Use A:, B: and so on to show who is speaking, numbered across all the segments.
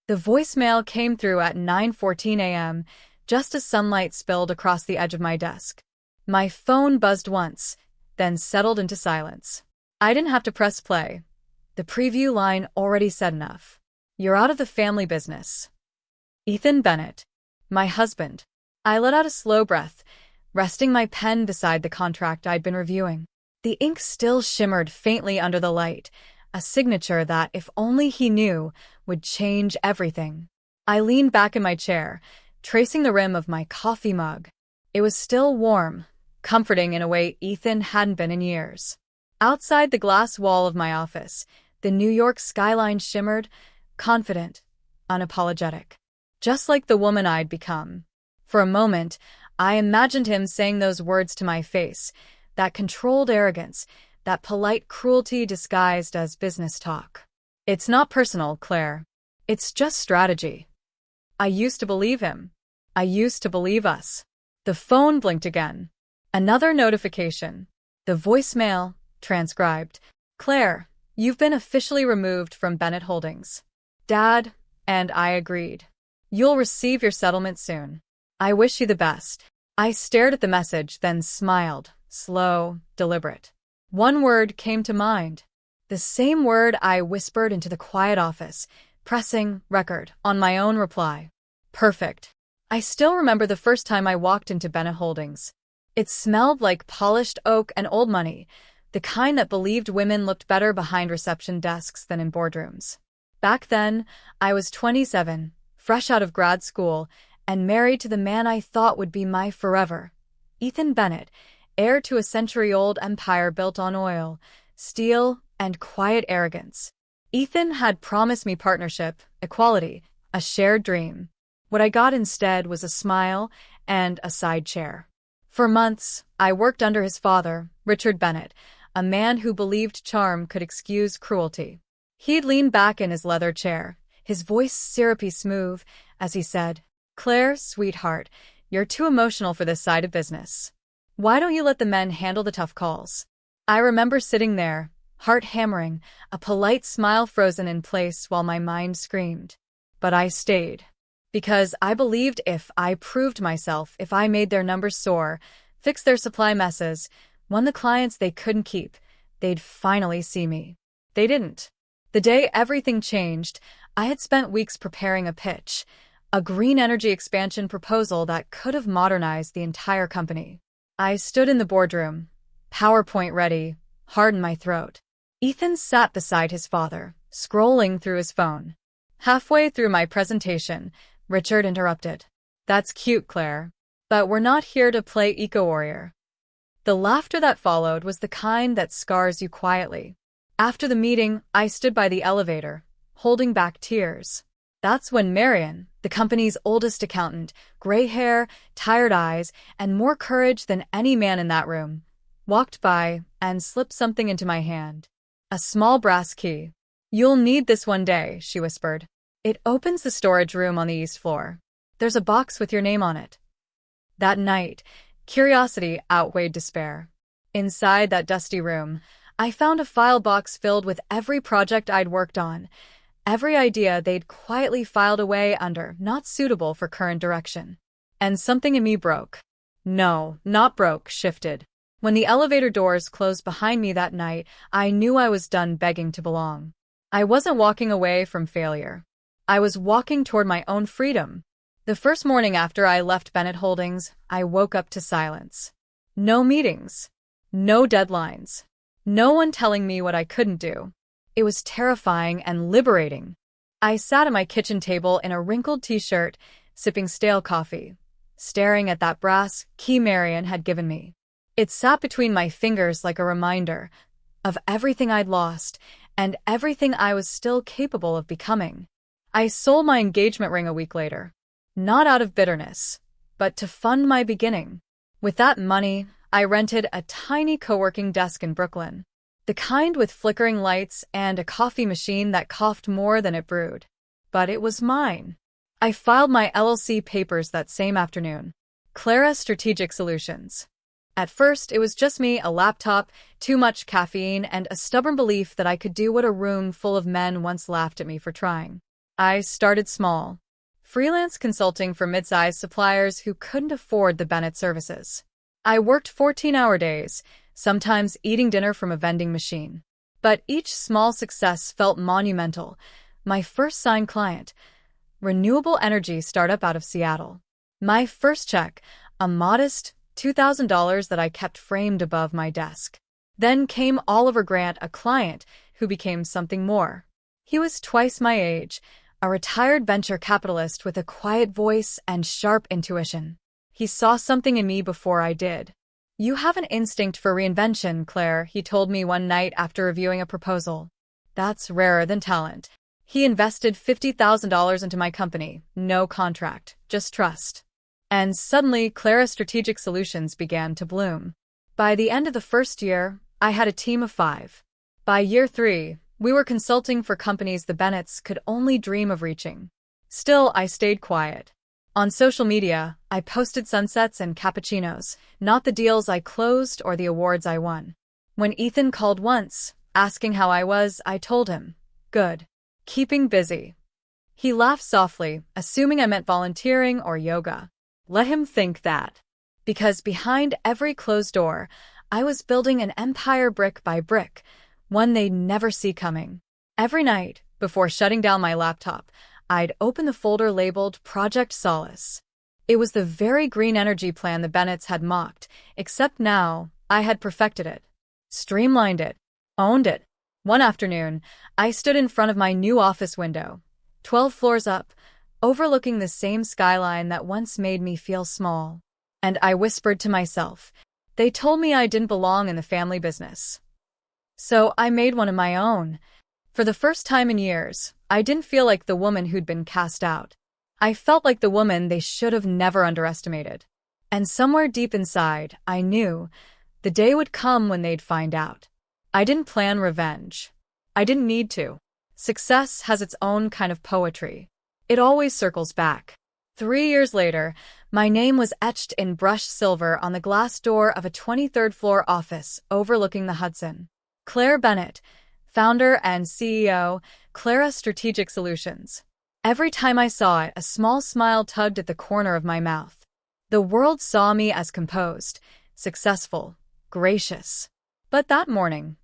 A: The voicemail came through at 9:14 a.m., just as sunlight spilled across the edge of my desk. My phone buzzed once, then settled into silence. I didn't have to press play. The preview line already said enough. "You're out of the family business." Ethan Bennett. My husband. I let out a slow breath, resting my pen beside the contract I'd been reviewing. The ink still shimmered faintly under the light, a signature that, if only he knew, would change everything. I leaned back in my chair, tracing the rim of my coffee mug. It was still warm, comforting in a way Ethan hadn't been in years. Outside the glass wall of my office, the New York skyline shimmered, confident, unapologetic. Just like the woman I'd become. For a moment, I imagined him saying those words to my face, that controlled arrogance, that polite cruelty disguised as business talk. "It's not personal, Claire. It's just strategy." I used to believe him. I used to believe us. The phone blinked again. Another notification. The voicemail, transcribed. "Claire, you've been officially removed from Bennett Holdings. Dad and I agreed. You'll receive your settlement soon. I wish you the best." I stared at the message, then smiled, slow, deliberate. One word came to mind. The same word I whispered into the quiet office, pressing record on my own reply. Perfect. I still remember the first time I walked into Bennett Holdings. It smelled like polished oak and old money, the kind that believed women looked better behind reception desks than in boardrooms. Back then, I was 27, fresh out of grad school, and married to the man I thought would be my forever. Ethan Bennett, heir to a century-old empire built on oil, steel, and quiet arrogance. Ethan had promised me partnership, equality, a shared dream. What I got instead was a smile and a side chair. For months, I worked under his father, Richard Bennett, a man who believed charm could excuse cruelty. He'd lean back in his leather chair, his voice syrupy smooth, as he said, "Claire, sweetheart, you're too emotional for this side of business. Why don't you let the men handle the tough calls?" I remember sitting there, heart hammering, a polite smile frozen in place while my mind screamed. But I stayed. Because I believed if I proved myself, if I made their numbers soar, fixed their supply messes, won the clients they couldn't keep, they'd finally see me. They didn't. The day everything changed, I had spent weeks preparing a pitch, a green energy expansion proposal that could have modernized the entire company. I stood in the boardroom, PowerPoint ready, heart in my throat. Ethan sat beside his father, scrolling through his phone. Halfway through my presentation, Richard interrupted. "That's cute, Claire. But we're not here to play eco-warrior." The laughter that followed was the kind that scars you quietly. After the meeting, I stood by the elevator, holding back tears. That's when Marion, the company's oldest accountant, gray hair, tired eyes, and more courage than any man in that room, walked by and slipped something into my hand. A small brass key. "You'll need this one day," she whispered. "It opens the storage room on the east floor. There's a box with your name on it." That night, curiosity outweighed despair. Inside that dusty room, I found a file box filled with every project I'd worked on, every idea they'd quietly filed away under not suitable for current direction. And something in me broke. No, not broke, shifted. When the elevator doors closed behind me that night, I knew I was done begging to belong. I wasn't walking away from failure. I was walking toward my own freedom. The first morning after I left Bennett Holdings, I woke up to silence. No meetings. No deadlines. No one telling me what I couldn't do. It was terrifying and liberating. I sat at my kitchen table in a wrinkled t-shirt, sipping stale coffee, staring at that brass key Marion had given me. It sat between my fingers like a reminder of everything I'd lost and everything I was still capable of becoming. I sold my engagement ring a week later. Not out of bitterness, but to fund my beginning. With that money, I rented a tiny co-working desk in Brooklyn, the kind with flickering lights and a coffee machine that coughed more than it brewed. But it was mine. I filed my LLC papers that same afternoon. Clara Strategic Solutions. At first, it was just me, a laptop, too much caffeine, and a stubborn belief that I could do what a room full of men once laughed at me for trying. I started small. Freelance consulting for mid-sized suppliers who couldn't afford the Bennett services. I worked 14-hour days, sometimes eating dinner from a vending machine. But each small success felt monumental. My first signed client, renewable energy startup out of Seattle. My first check, a modest $2,000 that I kept framed above my desk. Then came Oliver Grant, a client who became something more. He was twice my age, a retired venture capitalist with a quiet voice and sharp intuition. He saw something in me before I did. "You have an instinct for reinvention, Claire," he told me one night after reviewing a proposal. "That's rarer than talent." He invested $50,000 into my company. No contract, just trust. And suddenly, Clara's strategic solutions began to bloom. By the end of the first year, I had a team of 5. By year 3, we were consulting for companies the Bennetts could only dream of reaching. Still, I stayed quiet. On social media, I posted sunsets and cappuccinos, not the deals I closed or the awards I won. When Ethan called once, asking how I was, I told him, "Good. Keeping busy." He laughed softly, assuming I meant volunteering or yoga. Let him think that. Because behind every closed door, I was building an empire brick by brick, one they'd never see coming. Every night, before shutting down my laptop, I'd open the folder labeled Project Solace. It was the very green energy plan the Bennetts had mocked, except now I had perfected it, streamlined it, owned it. One afternoon, I stood in front of my new office window, 12 floors up, overlooking the same skyline that once made me feel small. And I whispered to myself, they told me I didn't belong in the family business. So I made one of my own. For the first time in years, I didn't feel like the woman who'd been cast out. I felt like the woman they should have never underestimated. And somewhere deep inside, I knew the day would come when they'd find out. I didn't plan revenge. I didn't need to. Success has its own kind of poetry. It always circles back. 3 years later, my name was etched in brushed silver on the glass door of a 23rd floor office overlooking the Hudson. Claire Bennett, founder and CEO, Clara Strategic Solutions. Every time I saw it, a small smile tugged at the corner of my mouth. The world saw me as composed, successful, gracious. But that morning,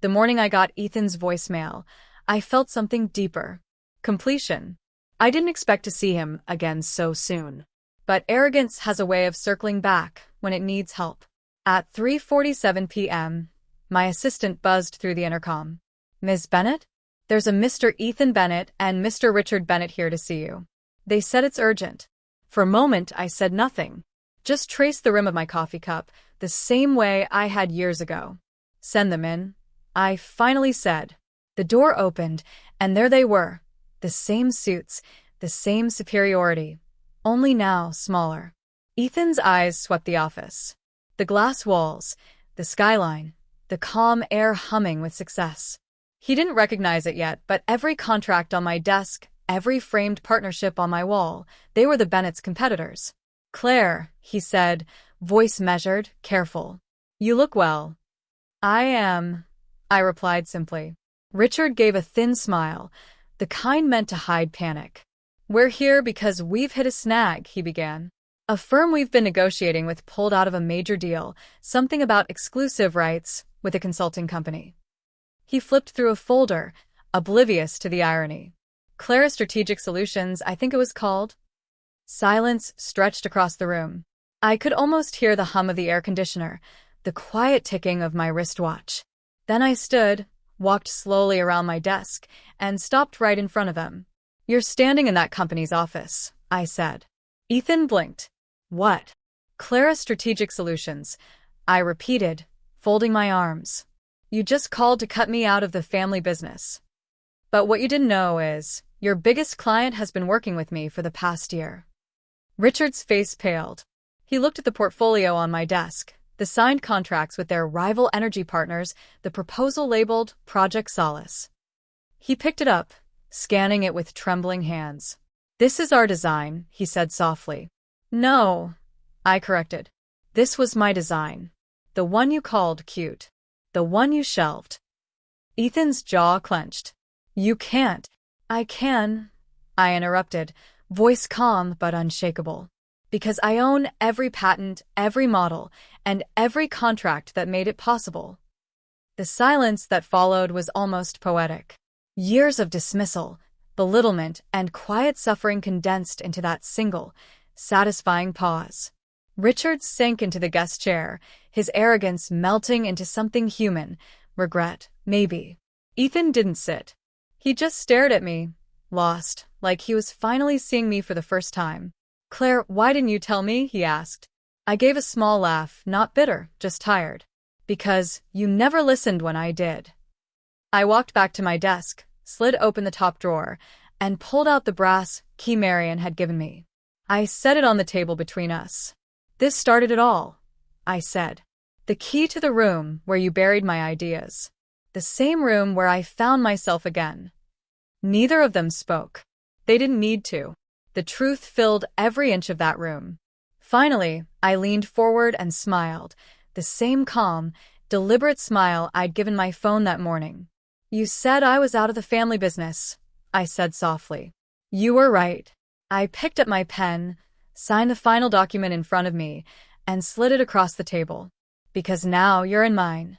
A: the morning I got Ethan's voicemail, I felt something deeper. Completion. I didn't expect to see him again so soon. But arrogance has a way of circling back when it needs help. At 3:47 p.m., my assistant buzzed through the intercom. "Ms. Bennett? There's a Mr. Ethan Bennett and Mr. Richard Bennett here to see you. They said it's urgent." For a moment, I said nothing. Just traced the rim of my coffee cup, the same way I had years ago. "Send them in," I finally said. The door opened, and there they were. The same suits, the same superiority, only now smaller. Ethan's eyes swept the office. The glass walls, the skyline, the calm air humming with success. He didn't recognize it yet, but every contract on my desk, every framed partnership on my wall, they were the Bennett's competitors. "Claire," he said, voice measured, careful. "You look well." "I am," I replied simply. Richard gave a thin smile, the kind meant to hide panic. "We're here because we've hit a snag," he began. "A firm we've been negotiating with pulled out of a major deal, something about exclusive rights with a consulting company." He flipped through a folder, oblivious to the irony. "Clara Strategic Solutions, I think it was called." Silence stretched across the room. I could almost hear the hum of the air conditioner, the quiet ticking of my wristwatch. Then I stood, walked slowly around my desk, and stopped right in front of him. "You're standing in that company's office," I said. Ethan blinked. "What?" "Clara Strategic Solutions," I repeated, folding my arms. "You just called to cut me out of the family business. But what you didn't know is, your biggest client has been working with me for the past year." Richard's face paled. He looked at the portfolio on my desk, the signed contracts with their rival energy partners, the proposal labeled Project Solace. He picked it up, scanning it with trembling hands. "This is our design," he said softly. "No," I corrected. "This was my design. The one you called cute. The one you shelved." Ethan's jaw clenched. "You can't." "I can," I interrupted, voice calm but unshakable. Because I own every patent, every model, and every contract that made it possible. The silence that followed was almost poetic. Years of dismissal, belittlement, and quiet suffering condensed into that single, satisfying pause. Richard sank into the guest chair, his arrogance melting into something human, regret, maybe. Ethan didn't sit. He just stared at me, lost, like he was finally seeing me for the first time. "Claire, why didn't you tell me?" he asked. I gave a small laugh, not bitter, just tired. "Because you never listened when I did." I walked back to my desk, slid open the top drawer, and pulled out the brass key Marion had given me. I set it on the table between us. "This started it all," I said. "The key to the room where you buried my ideas. The same room where I found myself again." Neither of them spoke. They didn't need to. The truth filled every inch of that room. Finally, I leaned forward and smiled, the same calm, deliberate smile I'd given my phone that morning. "You said I was out of the family business," I said softly. "You were right." I picked up my pen, signed the final document in front of me, and slid it across the table. "Because now you're in mine."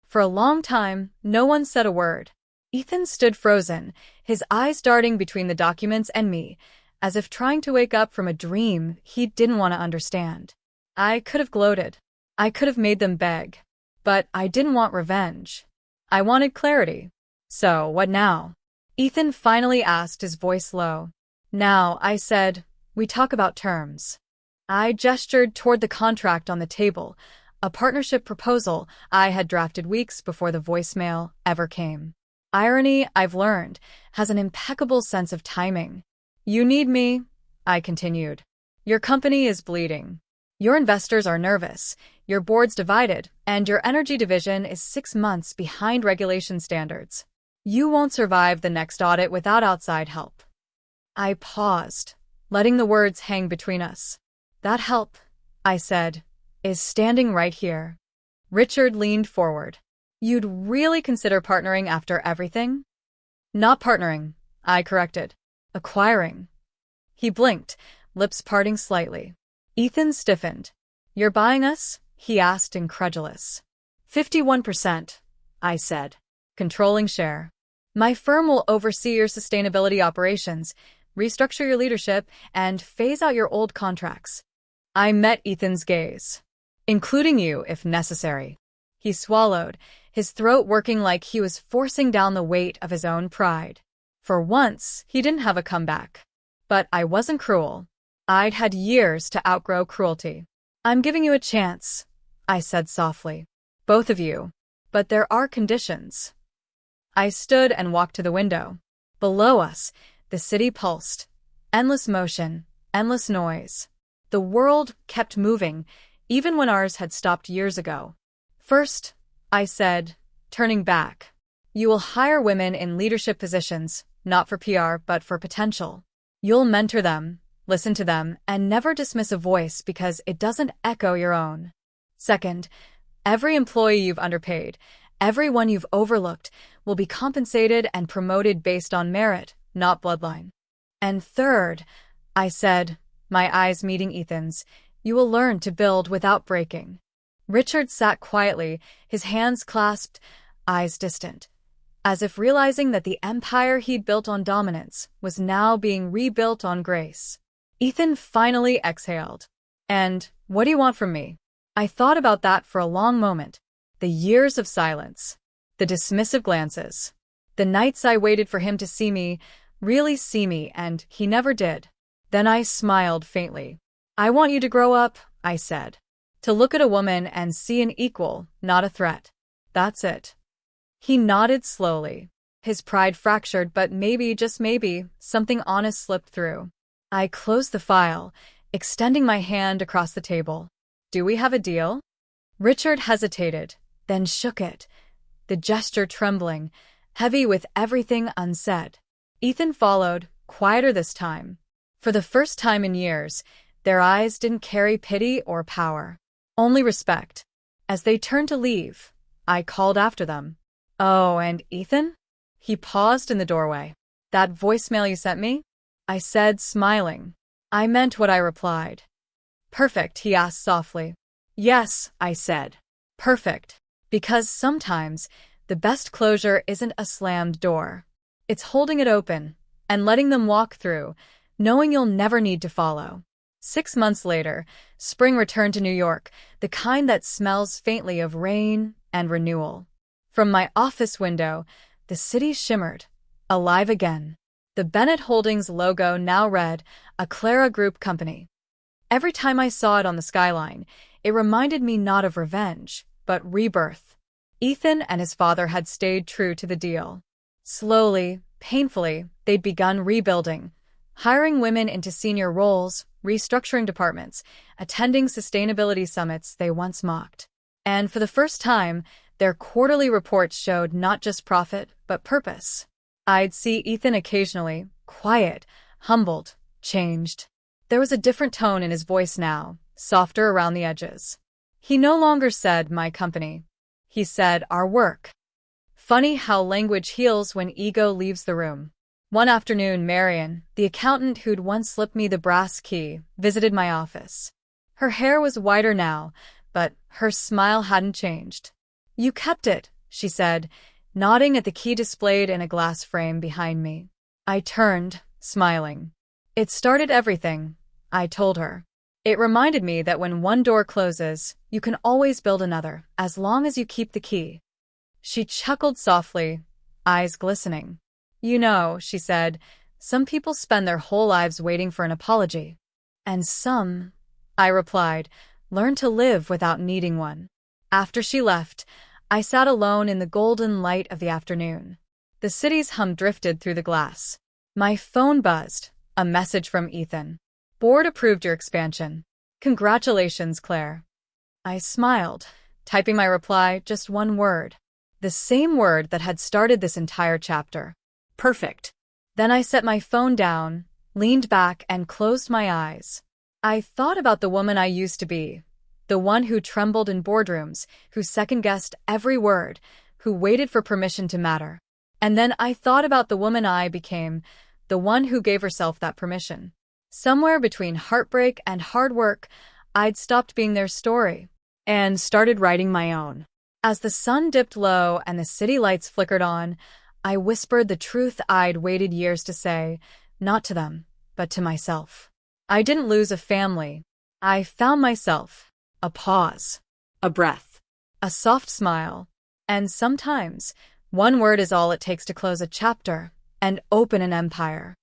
A: For a long time, no one said a word. Ethan stood frozen, his eyes darting between the documents and me, as if trying to wake up from a dream he didn't want to understand. I could have gloated. I could have made them beg. But I didn't want revenge. I wanted clarity. "So, what now?" Ethan finally asked, his voice low. "Now," I said, "we talk about terms." I gestured toward the contract on the table, a partnership proposal I had drafted weeks before the voicemail ever came. Irony, I've learned, has an impeccable sense of timing. "You need me," I continued. "Your company is bleeding. Your investors are nervous, your board's divided, and your energy division is 6 months behind regulation standards. You won't survive the next audit without outside help." I paused, letting the words hang between us. "That help," I said, "is standing right here." Richard leaned forward. "You'd really consider partnering after everything?" "Not partnering," I corrected. "Acquiring." He blinked, lips parting slightly. Ethan stiffened. "You're buying us?" he asked, incredulous. 51%, I said. "Controlling share. My firm will oversee your sustainability operations, restructure your leadership, and phase out your old contracts." I met Ethan's gaze. "Including you, if necessary." He swallowed, his throat working like he was forcing down the weight of his own pride. For once, he didn't have a comeback. But I wasn't cruel. I'd had years to outgrow cruelty. "I'm giving you a chance," I said softly. "Both of you. But there are conditions." I stood and walked to the window. Below us, the city pulsed. Endless motion, endless noise. The world kept moving, even when ours had stopped years ago. "First," I said, turning back, "you will hire women in leadership positions, not for PR, but for potential. You'll mentor them, listen to them, and never dismiss a voice because it doesn't echo your own. Second, every employee you've underpaid, everyone you've overlooked, will be compensated and promoted based on merit, not bloodline. And third," I said, my eyes meeting Ethan's, "you will learn to build without breaking." Richard sat quietly, his hands clasped, eyes distant, as if realizing that the empire he'd built on dominance was now being rebuilt on grace. Ethan finally exhaled. "And what do you want from me?" I thought about that for a long moment. The years of silence, the dismissive glances, the nights I waited for him to see me, really see me, and he never did. Then I smiled faintly. "I want you to grow up," I said. "To look at a woman and see an equal, not a threat. That's it." He nodded slowly. His pride fractured, but maybe, just maybe, something honest slipped through. I closed the file, extending my hand across the table. "Do we have a deal?" Richard hesitated, then shook it, the gesture trembling, heavy with everything unsaid. Ethan followed, quieter this time. For the first time in years, their eyes didn't carry pity or power, only respect. As they turned to leave, I called after them. "Oh, and Ethan?" He paused in the doorway. "That voicemail you sent me?" I said, smiling. I meant what I replied. Perfect, he asked softly. Yes, I said. Perfect. Because sometimes the best closure isn't a slammed door. It's holding it open and letting them walk through, knowing you'll never need to follow. 6 months later, spring returned to New York, the kind that smells faintly of rain and renewal. From my office window, the city shimmered, alive again. The Bennett Holdings logo now read, a Clara Group company. Every time I saw it on the skyline, it reminded me not of revenge, but rebirth. Ethan and his father had stayed true to the deal. Slowly, painfully, they'd begun rebuilding, hiring women into senior roles, restructuring departments, attending sustainability summits they once mocked. And for the first time, their quarterly reports showed not just profit, but purpose. I'd see Ethan occasionally, quiet, humbled, changed. There was a different tone in his voice now, softer around the edges. He no longer said, my company. He said, our work. Funny how language heals when ego leaves the room. One afternoon, Marion, the accountant who'd once slipped me the brass key, visited my office. Her hair was whiter now, but her smile hadn't changed. You kept it, she said, nodding at the key displayed in a glass frame behind me. I turned, smiling. It started everything, I told her. It reminded me that when one door closes, you can always build another, as long as you keep the key. She chuckled softly, eyes glistening. You know, she said, some people spend their whole lives waiting for an apology. And some, I replied, learn to live without needing one. After she left, I sat alone in the golden light of the afternoon. The city's hum drifted through the glass. My phone buzzed, a message from Ethan. Board approved your expansion. Congratulations, Claire. I smiled, typing my reply, just one word. The same word that had started this entire chapter. Perfect. Then I set my phone down, leaned back, and closed my eyes. I thought about the woman I used to be, the one who trembled in boardrooms, who second-guessed every word, who waited for permission to matter. And then I thought about the woman I became, the one who gave herself that permission. Somewhere between heartbreak and hard work, I'd stopped being their story and started writing my own. As the sun dipped low and the city lights flickered on, I whispered the truth I'd waited years to say, not to them, but to myself. I didn't lose a family. I found myself. A pause. A breath. A soft smile. And sometimes, one word is all it takes to close a chapter and open an empire.